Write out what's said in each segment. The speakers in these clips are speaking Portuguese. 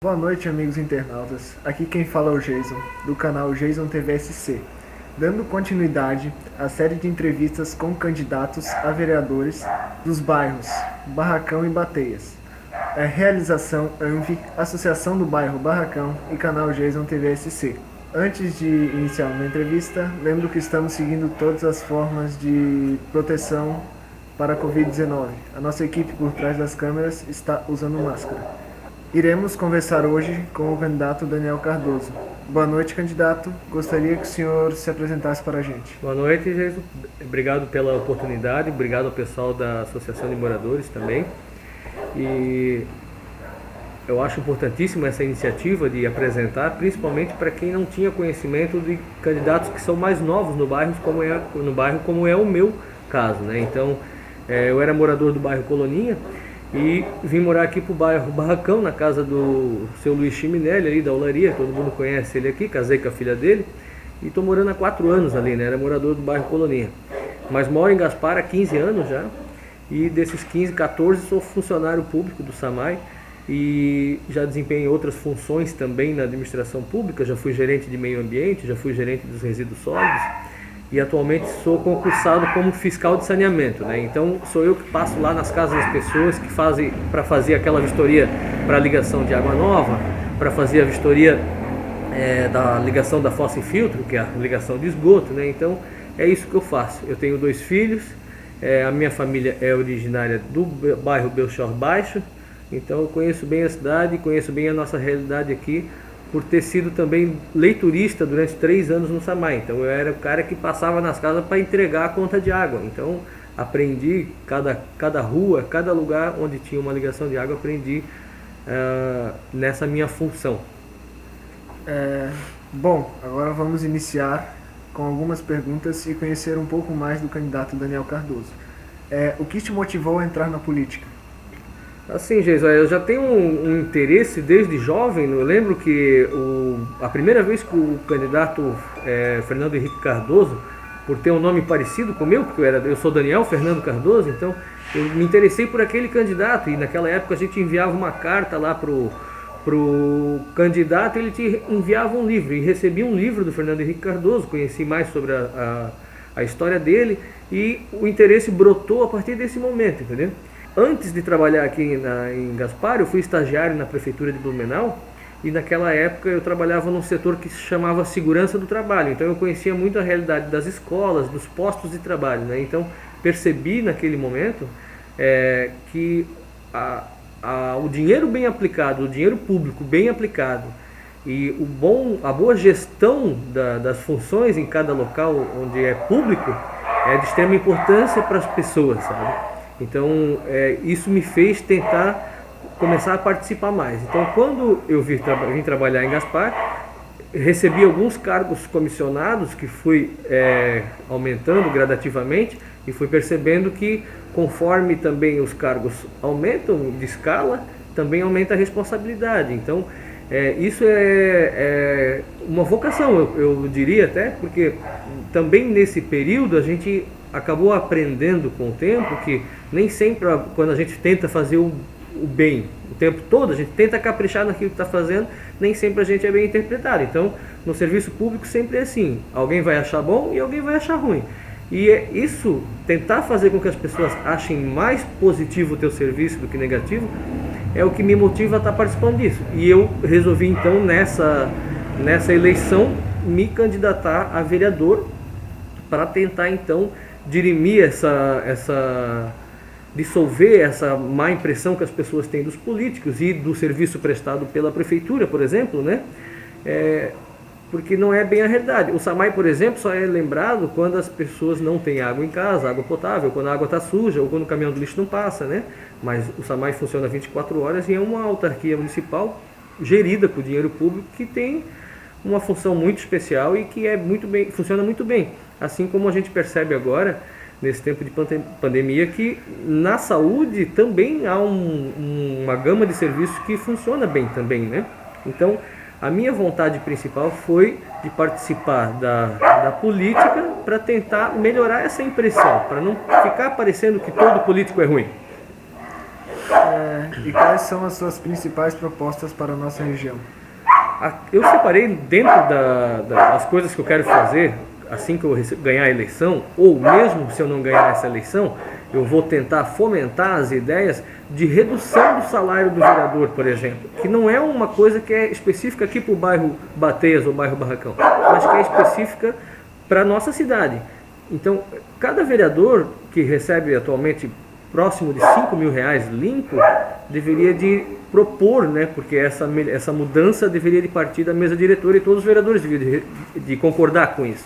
Boa noite, amigos internautas. Aqui quem fala é o Jason, do canal Jason TVSC, dando continuidade à série de entrevistas com candidatos a vereadores dos bairros Barracão e Bateias. É realização ANVI, Associação do Bairro Barracão e canal Jason TVSC. Antes de iniciar uma entrevista, lembro que estamos seguindo todas as formas de proteção para a Covid-19. A nossa equipe por trás das câmeras está usando máscara. Iremos conversar hoje com o candidato Daniel Cardoso. Boa noite, candidato. Gostaria que o senhor se apresentasse para a gente. Boa noite, Jesus. Obrigado pela oportunidade, obrigado ao pessoal da Associação de Moradores também. E eu acho importantíssima essa iniciativa de apresentar, principalmente para quem não tinha conhecimento de candidatos que são mais novos no bairro, como é o meu caso, né? Então, eu era morador do bairro Coloninha e vim morar aqui pro bairro Barracão, na casa do seu Luiz Chiminelli, ali da Olaria, todo mundo conhece ele aqui, casei com a filha dele, e tô morando há 4 anos ali, né? Era morador do bairro Coloninha. Mas moro em Gaspar há 15 anos já, e desses 15, 14 sou funcionário público do SAMAI, e já desempenhei outras funções também na administração pública, já fui gerente de meio ambiente, já fui gerente dos resíduos sólidos, e atualmente sou concursado como fiscal de saneamento, né? Então sou eu que passo lá nas casas das pessoas que fazem para fazer aquela vistoria para a ligação de água nova, para fazer a vistoria da ligação da fossa e filtro, que é a ligação de esgoto, né? Então é isso que eu faço. Eu tenho 2 filhos, a minha família é originária do bairro Belchor Baixo, então eu conheço bem a cidade, conheço bem a nossa realidade aqui, por ter sido também leiturista durante 3 anos no SAMAI. Então eu era o cara que passava nas casas para entregar a conta de água. Então aprendi cada rua, cada lugar onde tinha uma ligação de água, aprendi nessa minha função. Bom, agora vamos iniciar com algumas perguntas e conhecer um pouco mais do candidato Daniel Cardoso. O que te motivou a entrar na política? Assim, Jesus, eu já tenho um interesse desde jovem. Eu lembro que a primeira vez que o candidato Fernando Henrique Cardoso, por ter um nome parecido com o meu, porque eu sou Daniel Fernando Cardoso, então eu me interessei por aquele candidato, e naquela época a gente enviava uma carta lá pro candidato, ele te enviava um livro, e recebi um livro do Fernando Henrique Cardoso, conheci mais sobre a história dele, e o interesse brotou a partir desse momento, entendeu? Antes de trabalhar aqui em Gaspar, eu fui estagiário na prefeitura de Blumenau, e naquela época eu trabalhava num setor que se chamava segurança do trabalho. Então eu conhecia muito a realidade das escolas, dos postos de trabalho, né? Então percebi naquele momento que o dinheiro bem aplicado, o dinheiro público bem aplicado, e a boa gestão das funções em cada local onde é público é de extrema importância para as pessoas, sabe? Então, isso me fez tentar começar a participar mais. Então, quando eu vim trabalhar em Gaspar, recebi alguns cargos comissionados que fui aumentando gradativamente, e fui percebendo que conforme também os cargos aumentam de escala, também aumenta a responsabilidade. Então, isso é uma vocação, eu diria até, porque também nesse período a gente acabou aprendendo com o tempo que nem sempre, quando a gente tenta fazer o bem o tempo todo, a gente tenta caprichar naquilo que está fazendo, nem sempre a gente é bem interpretado. Então, no serviço público sempre é assim, alguém vai achar bom e alguém vai achar ruim. E isso, tentar fazer com que as pessoas achem mais positivo o teu serviço do que negativo, é o que me motiva a estar participando disso. E eu resolvi então, nessa eleição, me candidatar a vereador, para tentar então dirimir dissolver essa má impressão que as pessoas têm dos políticos e do serviço prestado pela prefeitura, por exemplo, né? Porque não é bem a realidade. O SAMAI, por exemplo, só é lembrado quando as pessoas não têm água em casa, água potável, quando a água está suja ou quando o caminhão do lixo não passa, né? Mas o SAMAI funciona 24 horas e é uma autarquia municipal gerida por dinheiro público que tem uma função muito especial e que funciona muito bem. Assim como a gente percebe agora, nesse tempo de pandemia, que na saúde também há uma gama de serviços que funciona bem também, né? Então, a minha vontade principal foi de participar da política para tentar melhorar essa impressão, para não ficar parecendo que todo político é ruim. E quais são as suas principais propostas para a nossa região? Eu separei dentro das coisas que eu quero fazer assim que eu ganhar a eleição, ou mesmo se eu não ganhar essa eleição, eu vou tentar fomentar as ideias de redução do salário do vereador, por exemplo, que não é uma coisa que é específica aqui para o bairro Bateias ou bairro Barracão, mas que é específica para a nossa cidade. Então, cada vereador que recebe atualmente próximo de R$ 5.000 limpo, deveria de propor, né, porque essa mudança deveria de partir da mesa diretora e todos os vereadores deveriam de concordar com isso.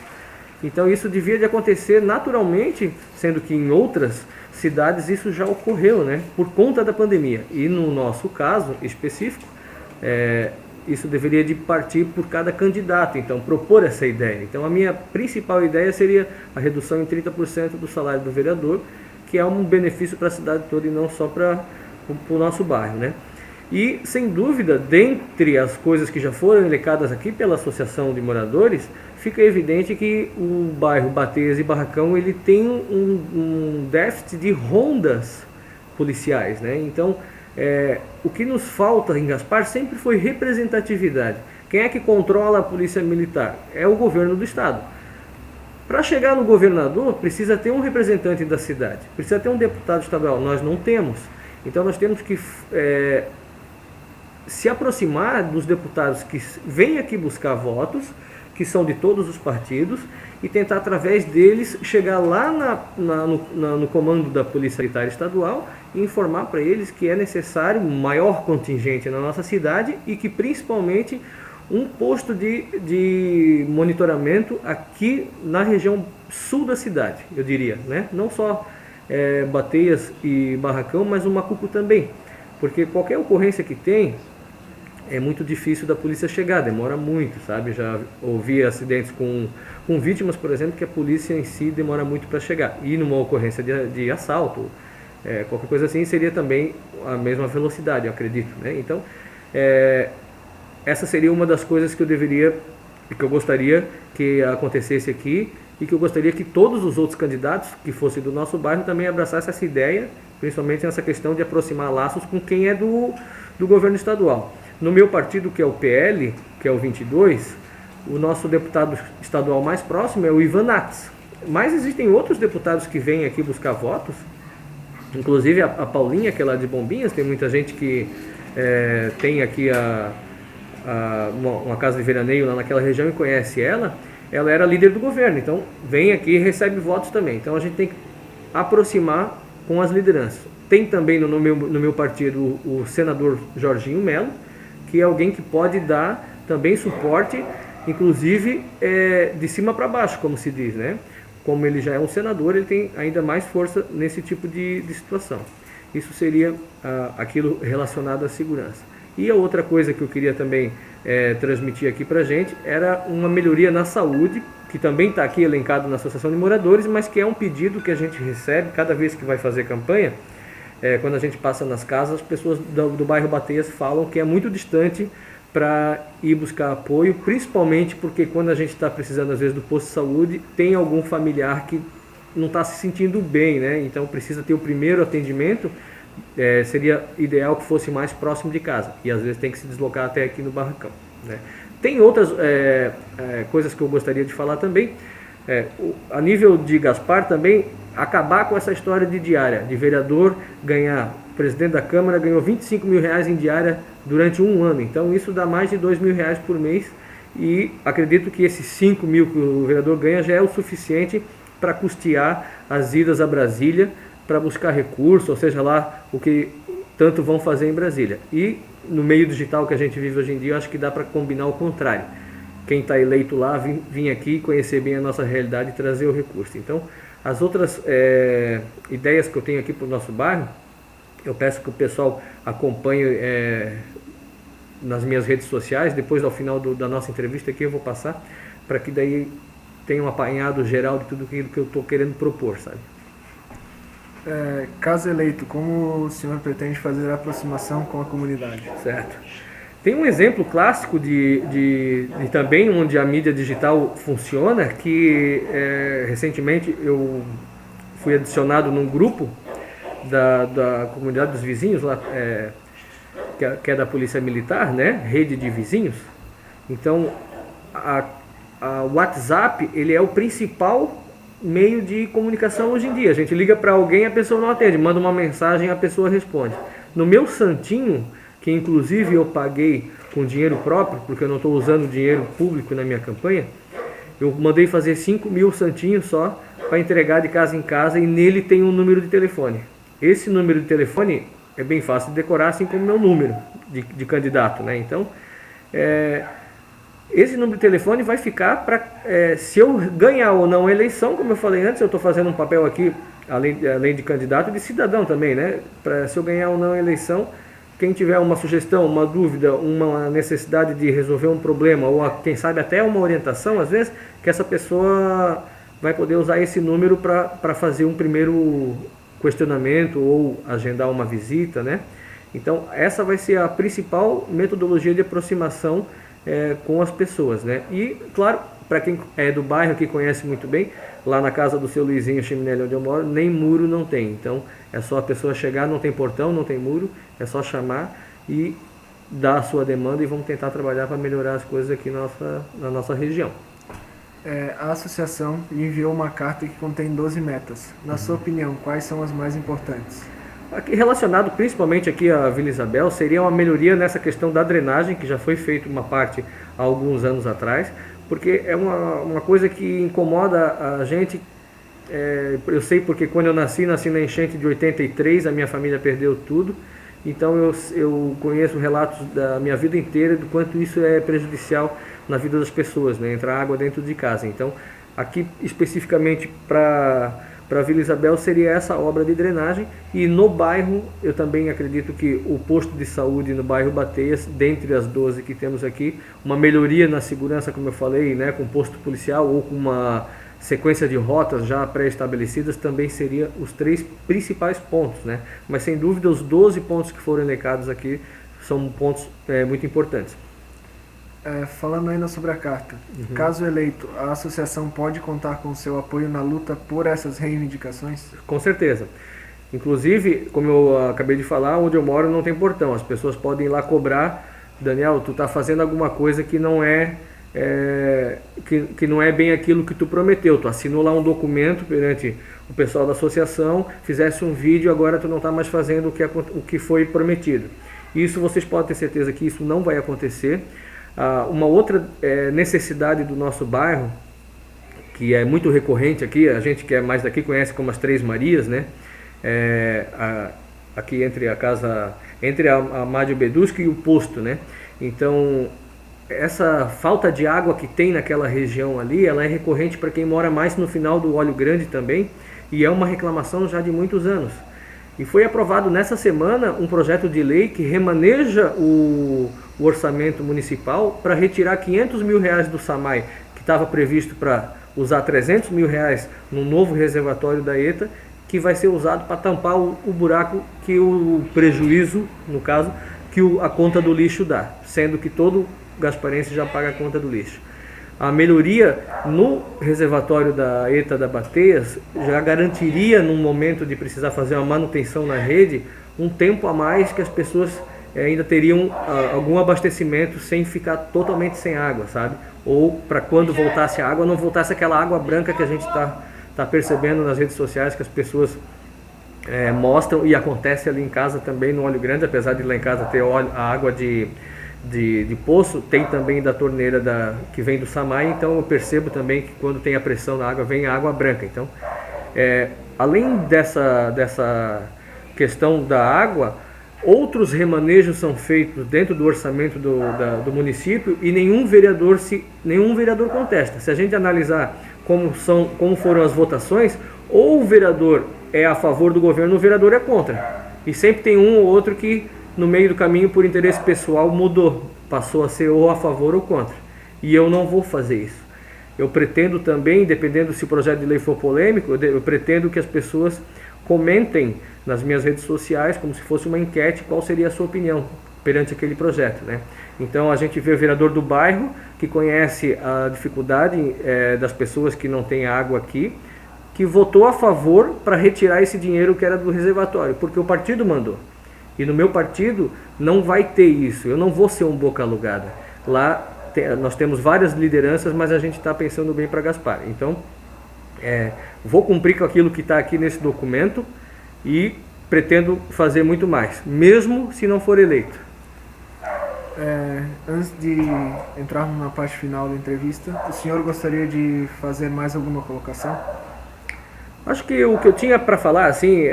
Então isso devia de acontecer naturalmente, sendo que em outras cidades isso já ocorreu, né, por conta da pandemia. E no nosso caso específico, isso deveria de partir por cada candidato, então propor essa ideia. Então a minha principal ideia seria a redução em 30% do salário do vereador, que é um benefício para a cidade toda e não só para o nosso bairro, né? E, sem dúvida, dentre as coisas que já foram elencadas aqui pela Associação de Moradores, fica evidente que o bairro Bateias e Barracão ele tem um déficit de rondas policiais, né? Então, o que nos falta em Gaspar sempre foi representatividade. Quem é que controla a polícia militar? É o governo do estado. Para chegar no governador, precisa ter um representante da cidade, precisa ter um deputado estadual. Nós não temos. Então nós temos que se aproximar dos deputados que vêm aqui buscar votos, que são de todos os partidos, e tentar através deles chegar lá no comando da Polícia Militar Estadual e informar para eles que é necessário um maior contingente na nossa cidade e que principalmente um posto de monitoramento aqui na região sul da cidade, eu diria, né? Não só Bateias e Barracão, mas o Macuco também, porque qualquer ocorrência que tem, é muito difícil da polícia chegar, demora muito, sabe? Já ouvi acidentes com vítimas, por exemplo, que a polícia em si demora muito para chegar, e numa ocorrência de assalto, qualquer coisa assim, seria também a mesma velocidade, eu acredito, né? Então, essa seria uma das coisas que eu gostaria que acontecesse aqui e que eu gostaria que todos os outros candidatos que fossem do nosso bairro também abraçassem essa ideia, principalmente nessa questão de aproximar laços com quem é do governo estadual. No meu partido, que é o PL, que é o 22, o nosso deputado estadual mais próximo é o Ivan Nats. Mas existem outros deputados que vêm aqui buscar votos, inclusive a Paulinha, que é lá de Bombinhas, tem muita gente que tem aqui uma casa de veraneio lá naquela região e conhece ela era líder do governo, então vem aqui e recebe votos também. Então a gente tem que aproximar com as lideranças. Tem também no meu partido o senador Jorginho Melo, que é alguém que pode dar também suporte, inclusive de cima para baixo, como se diz, né? Como ele já é um senador, ele tem ainda mais força nesse tipo de situação. Isso seria aquilo relacionado à segurança. E a outra coisa que eu queria também transmitir aqui para a gente era uma melhoria na saúde, que também está aqui elencado na Associação de Moradores, mas que é um pedido que a gente recebe cada vez que vai fazer campanha. Quando a gente passa nas casas, as pessoas do bairro Bateias falam que é muito distante para ir buscar apoio, principalmente porque quando a gente está precisando às vezes do posto de saúde, tem algum familiar que não está se sentindo bem, né? Então precisa ter o primeiro atendimento. Seria ideal que fosse mais próximo de casa, e às vezes tem que se deslocar até aqui no Barracão, né? Tem outras coisas que eu gostaria de falar também, a nível de Gaspar também, acabar com essa história de diária, de vereador ganhar, o presidente da Câmara ganhou R$ 25.000 em diária durante um ano, então isso dá mais de R$ 2.000 por mês, e acredito que esses 5.000 que o vereador ganha já é o suficiente para custear as idas a Brasília, para buscar recursos, ou seja lá o que tanto vão fazer em Brasília. E no meio digital que a gente vive hoje em dia, eu acho que dá para combinar o contrário. Quem está eleito lá, vir aqui conhecer bem a nossa realidade e trazer o recurso. Então, as outras ideias que eu tenho aqui para o nosso bairro, eu peço que o pessoal acompanhe nas minhas redes sociais, depois ao final da nossa entrevista aqui eu vou passar, para que daí tenha um apanhado geral de tudo aquilo que eu estou querendo propor, sabe? Caso eleito, como o senhor pretende fazer a aproximação com a comunidade? Certo. Tem um exemplo clássico de também onde a mídia digital funciona, que recentemente eu fui adicionado num grupo da comunidade dos vizinhos, lá, que é da Polícia Militar, né? Rede de vizinhos. Então, o WhatsApp, ele é o principal meio de comunicação hoje em dia. A gente liga para alguém, a pessoa não atende, manda uma mensagem, a pessoa responde. No meu santinho, que inclusive eu paguei com dinheiro próprio, porque eu não estou usando dinheiro público na minha campanha, eu mandei fazer 5.000 santinhos só para entregar de casa em casa, e nele tem um número de telefone. Esse número de telefone é bem fácil de decorar, assim como meu número de candidato, né? Então, esse número de telefone vai ficar para, se eu ganhar ou não a eleição, como eu falei antes, eu estou fazendo um papel aqui, além de candidato, de cidadão também, né? Se eu ganhar ou não a eleição, quem tiver uma sugestão, uma dúvida, uma necessidade de resolver um problema, ou quem sabe até uma orientação, às vezes, que essa pessoa vai poder usar esse número para fazer um primeiro questionamento ou agendar uma visita, né? Então, essa vai ser a principal metodologia de aproximação com as pessoas, né? E, claro, para quem é do bairro, que conhece muito bem, lá na casa do seu Luizinho Chiminelli, onde eu moro, nem muro não tem. Então, é só a pessoa chegar, não tem portão, não tem muro, é só chamar e dar a sua demanda, e vamos tentar trabalhar para melhorar as coisas aqui na nossa região. A associação enviou uma carta que contém 12 metas. Na sua opinião, quais são as mais importantes? Aqui, relacionado principalmente aqui à Vila Isabel, seria uma melhoria nessa questão da drenagem, que já foi feita uma parte há alguns anos atrás, porque é uma coisa que incomoda a gente. Eu sei porque quando eu nasci na enchente de 83, a minha família perdeu tudo, então eu conheço relatos da minha vida inteira do quanto isso é prejudicial na vida das pessoas, né? Entrar água dentro de casa. Então, aqui especificamente para Vila Isabel seria essa obra de drenagem, e no bairro eu também acredito que o posto de saúde no bairro Bateias, dentre as 12 que temos aqui, uma melhoria na segurança, como eu falei, né, com posto policial ou com uma sequência de rotas já pré-estabelecidas, também seria os 3 principais pontos, né? Mas sem dúvida os 12 pontos que foram elencados aqui são pontos muito importantes. Falando ainda sobre a carta, caso eleito, a associação pode contar com seu apoio na luta por essas reivindicações? Com certeza. Inclusive, como eu acabei de falar, onde eu moro não tem portão. As pessoas podem ir lá cobrar: Daniel, tu está fazendo alguma coisa que não é bem aquilo que tu prometeu. Tu assinou lá um documento perante o pessoal da associação, fizesse um vídeo, agora tu não está mais fazendo o que foi prometido. Isso vocês podem ter certeza que isso não vai acontecer. Uma outra necessidade do nosso bairro, que é muito recorrente aqui, a gente que é mais daqui conhece como as Três Marias, né? Aqui entre a Mádio Bedusco e o posto, né? Então, essa falta de água que tem naquela região ali, ela é recorrente para quem mora mais no final do Olho Grande também, e é uma reclamação já de muitos anos. E foi aprovado nessa semana um projeto de lei que remaneja o orçamento municipal para retirar R$500 mil do SAMAI, que estava previsto para usar R$300 mil no novo reservatório da ETA, que vai ser usado para tampar o buraco, que o prejuízo, no caso, que a conta do lixo dá, sendo que todo gasparense já paga a conta do lixo. A melhoria no reservatório da ETA da Bateias já garantiria, num momento de precisar fazer uma manutenção na rede, um tempo a mais que as pessoas ainda teriam algum abastecimento sem ficar totalmente sem água, sabe? Ou para quando voltasse a água, não voltasse aquela água branca que a gente está percebendo nas redes sociais, que as pessoas mostram, e acontece ali em casa também no Olho Grande, apesar de lá em casa ter a água de poço, tem também da torneira que vem do SAMAI, então eu percebo também que quando tem a pressão na água, vem a água branca. Então, além dessa questão da água, outros remanejos são feitos dentro do orçamento do município, e nenhum vereador contesta. Se a gente analisar como foram as votações, ou o vereador é a favor do governo, ou o vereador é contra. E sempre tem um ou outro que, no meio do caminho, por interesse pessoal, mudou, passou a ser ou a favor ou contra. E eu não vou fazer isso. Eu pretendo também, dependendo se o projeto de lei for polêmico, eu pretendo que as pessoas comentem nas minhas redes sociais, como se fosse uma enquete, qual seria a sua opinião perante aquele projeto, né? Então a gente vê o vereador do bairro, que conhece a dificuldade das pessoas que não têm água aqui, que votou a favor para retirar esse dinheiro que era do reservatório, porque o partido mandou. E no meu partido não vai ter isso, eu não vou ser um boca alugada. Lá nós temos várias lideranças, mas a gente está pensando bem para Gaspar. Então, vou cumprir com aquilo que está aqui nesse documento e pretendo fazer muito mais, mesmo se não for eleito. Antes de entrarmos na parte final da entrevista, o senhor gostaria de fazer mais alguma colocação? Acho que o que eu tinha para falar, assim,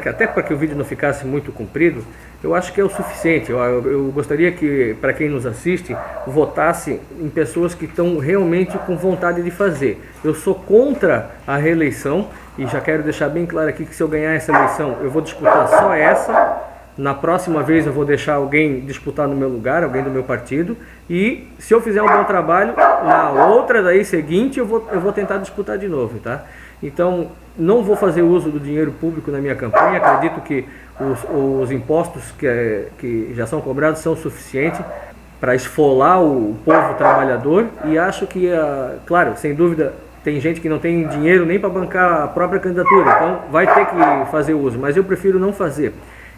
até para que o vídeo não ficasse muito comprido, eu acho que é o suficiente. Eu gostaria que, para quem nos assiste, votasse em pessoas que estão realmente com vontade de fazer. Eu sou contra a reeleição e já quero deixar bem claro aqui que se eu ganhar essa eleição, eu vou disputar só essa. Na próxima vez eu vou deixar alguém disputar no meu lugar, alguém do meu partido. E se eu fizer um bom trabalho, na outra daí seguinte eu vou tentar disputar de novo, tá? Então, não vou fazer uso do dinheiro público na minha campanha. Acredito que os impostos que já são cobrados são suficientes para esfolar o povo trabalhador. E acho que, claro, sem dúvida, tem gente que não tem dinheiro nem para bancar a própria candidatura. Então, vai ter que fazer uso. Mas eu prefiro não fazer.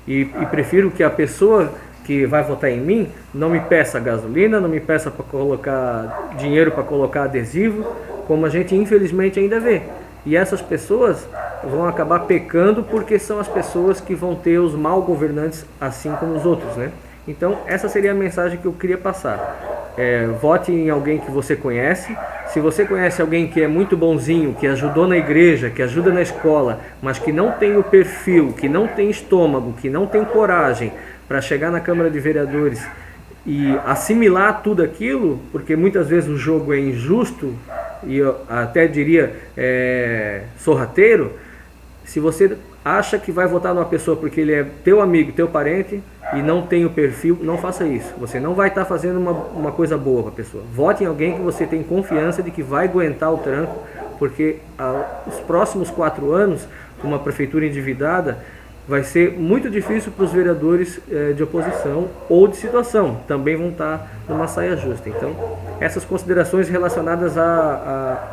E prefiro que a pessoa que vai votar em mim não me peça gasolina, não me peça para colocar dinheiro para colocar adesivo, como a gente infelizmente ainda vê. E essas pessoas vão acabar pecando porque são as pessoas que vão ter os mal governantes assim como os outros, né? Então essa seria a mensagem que eu queria passar. Vote em alguém que você conhece. Se você conhece alguém que é muito bonzinho, que ajudou na igreja, que ajuda na escola, mas que não tem o perfil, que não tem estômago, que não tem coragem para chegar na Câmara de Vereadores e assimilar tudo aquilo, porque muitas vezes o jogo é injusto e eu até diria sorrateiro. Se você acha que vai votar numa pessoa porque ele é teu amigo, teu parente e não tem o perfil, não faça isso. Você não vai estar fazendo uma coisa boa para a pessoa. Vote em alguém que você tem confiança de que vai aguentar o tranco, porque os próximos 4 anos, com uma prefeitura endividada, vai ser muito difícil para os vereadores de oposição ou de situação. Também vão estar numa saia justa. Então, essas considerações relacionadas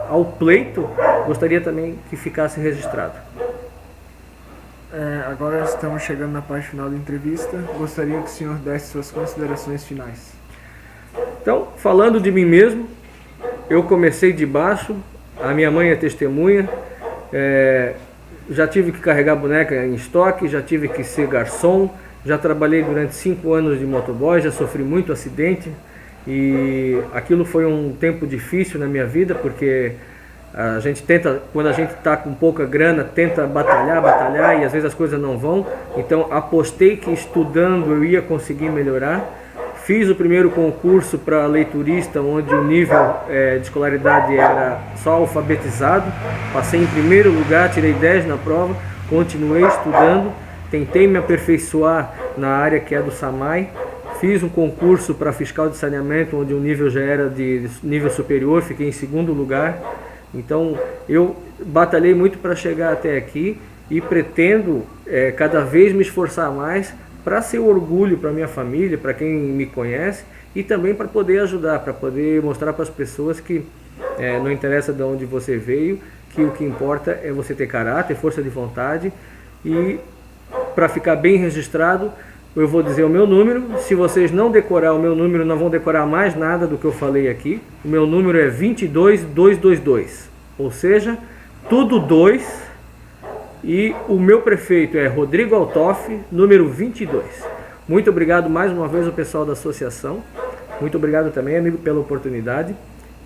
ao pleito, gostaria também que ficasse registrado. Agora estamos chegando na parte final da entrevista. Gostaria que o senhor desse suas considerações finais. Então, falando de mim mesmo, eu comecei de baixo, a minha mãe é testemunha, já tive que carregar boneca em estoque, já tive que ser garçom, já trabalhei durante 5 anos de motoboy, já sofri muito acidente e aquilo foi um tempo difícil na minha vida, porque a gente tenta, quando a gente está com pouca grana, tenta batalhar e às vezes as coisas não vão. Então apostei que estudando eu ia conseguir melhorar. Fiz o primeiro concurso para leiturista, onde o nível de escolaridade era só alfabetizado. Passei em primeiro lugar, tirei 10 na prova, continuei estudando, tentei me aperfeiçoar na área que é do SAMAI. Fiz um concurso para fiscal de saneamento, onde o nível já era de nível superior, fiquei em segundo lugar. Então eu batalhei muito para chegar até aqui e pretendo cada vez me esforçar mais para ser orgulho para minha família, para quem me conhece e também para poder ajudar, para poder mostrar para as pessoas que não interessa de onde você veio, que o que importa é você ter caráter, força de vontade. E para ficar bem registrado, eu vou dizer o meu número. Se vocês não decorar o meu número, não vão decorar mais nada do que eu falei aqui. O meu número é 22222, ou seja, tudo 2. E o meu prefeito é Rodrigo Altoff, número 22. Muito obrigado mais uma vez ao pessoal da associação. Muito obrigado também, amigo, pela oportunidade.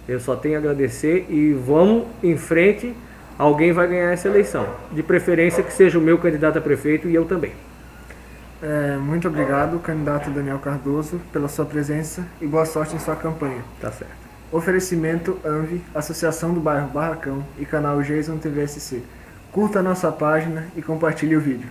Eu só tenho a agradecer e vamos em frente. Alguém vai ganhar essa eleição. De preferência que seja o meu candidato a prefeito e eu também. Muito obrigado, candidato Daniel Cardoso, pela sua presença e boa sorte em sua campanha. Tá certo. Oferecimento ANVI, Associação do Bairro Barracão e canal Jason TVSC. Curta a nossa página e compartilhe o vídeo.